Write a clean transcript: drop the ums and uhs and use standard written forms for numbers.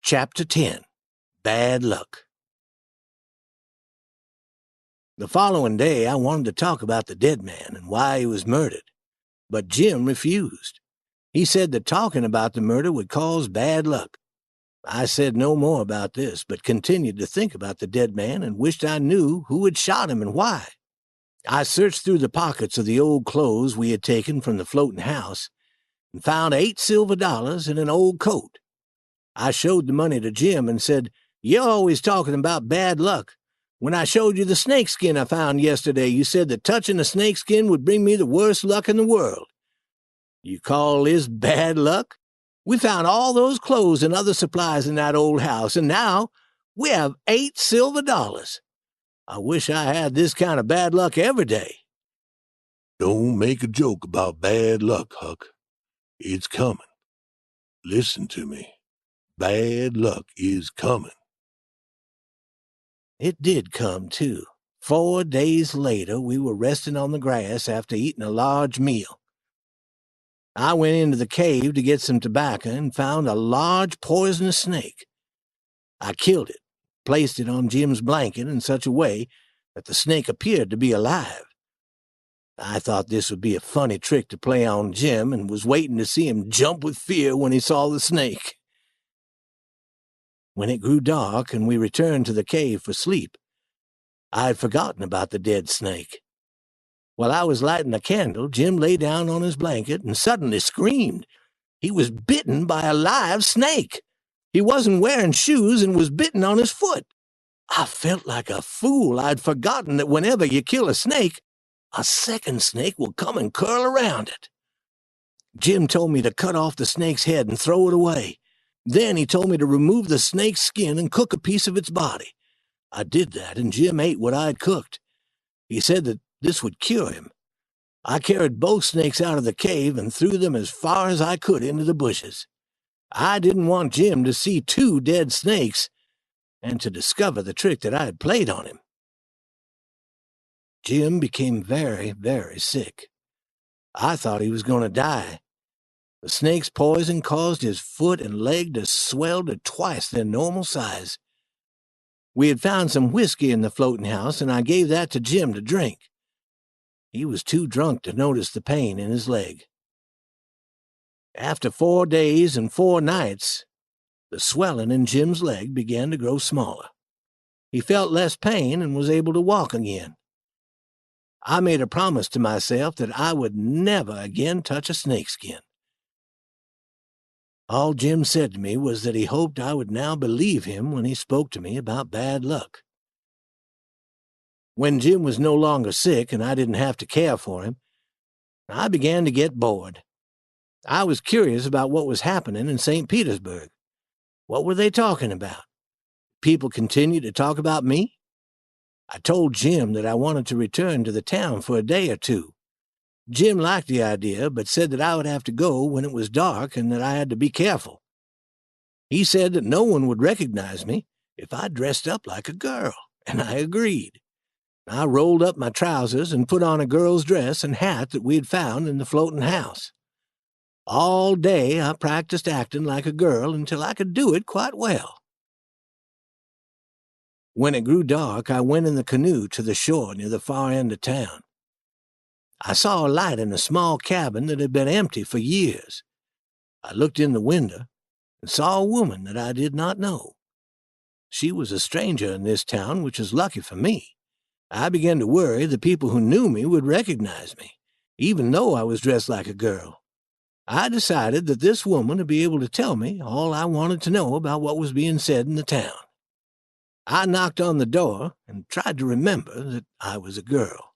Chapter 10. Bad Luck. The following day, I wanted to talk about the dead man and why he was murdered, but Jim refused. He said that talking about the murder would cause bad luck. I said no more about this, but continued to think about the dead man and wished I knew who had shot him and why. I searched through the pockets of the old clothes we had taken from the floating house and found $8 silver in an old coat. I showed the money to Jim and said, "You're always talking about bad luck. When I showed you the snakeskin I found yesterday, you said that touching a snakeskin would bring me the worst luck in the world. You call this bad luck? We found all those clothes and other supplies in that old house, and now we have $8 silver. I wish I had this kind of bad luck every day." Don't make a joke about bad luck, Huck. It's coming. Listen to me. Bad luck is coming. It did come, too. 4 days later, we were resting on the grass after eating a large meal. I went into the cave to get some tobacco and found a large poisonous snake. I killed it, placed it on Jim's blanket in such a way that the snake appeared to be alive. I thought this would be a funny trick to play on Jim and was waiting to see him jump with fear when he saw the snake. When it grew dark and we returned to the cave for sleep, I had forgotten about the dead snake. While I was lighting a candle, Jim lay down on his blanket and suddenly screamed. He was bitten by a live snake. He wasn't wearing shoes and was bitten on his foot. I felt like a fool. I'd forgotten that whenever you kill a snake, a second snake will come and curl around it. Jim told me to cut off the snake's head and throw it away. Then he told me to remove the snake's skin and cook a piece of its body. I did that, and Jim ate what I'd cooked. He said that this would cure him. I carried both snakes out of the cave and threw them as far as I could into the bushes. I didn't want Jim to see 2 dead snakes and to discover the trick that I had played on him. Jim became very, very sick. I thought he was going to die. The snake's poison caused his foot and leg to swell to twice their normal size. We had found some whiskey in the floating house, and I gave that to Jim to drink. He was too drunk to notice the pain in his leg. After 4 days and 4 nights, the swelling in Jim's leg began to grow smaller. He felt less pain and was able to walk again. I made a promise to myself that I would never again touch a snakeskin. All Jim said to me was that he hoped I would now believe him when he spoke to me about bad luck. When Jim was no longer sick and I didn't have to care for him, I began to get bored. I was curious about what was happening in St. Petersburg. What were they talking about? People continued to talk about me? I told Jim that I wanted to return to the town for a day or 2. Jim liked the idea, but said that I would have to go when it was dark and that I had to be careful. He said that no one would recognize me if I dressed up like a girl, and I agreed. I rolled up my trousers and put on a girl's dress and hat that we had found in the floating house. All day I practiced acting like a girl until I could do it quite well. When it grew dark, I went in the canoe to the shore near the far end of town. I saw a light in a small cabin that had been empty for years. I looked in the window and saw a woman that I did not know. She was a stranger in this town, which was lucky for me. I began to worry the people who knew me would recognize me, even though I was dressed like a girl. I decided that this woman would be able to tell me all I wanted to know about what was being said in the town. I knocked on the door and tried to remember that I was a girl.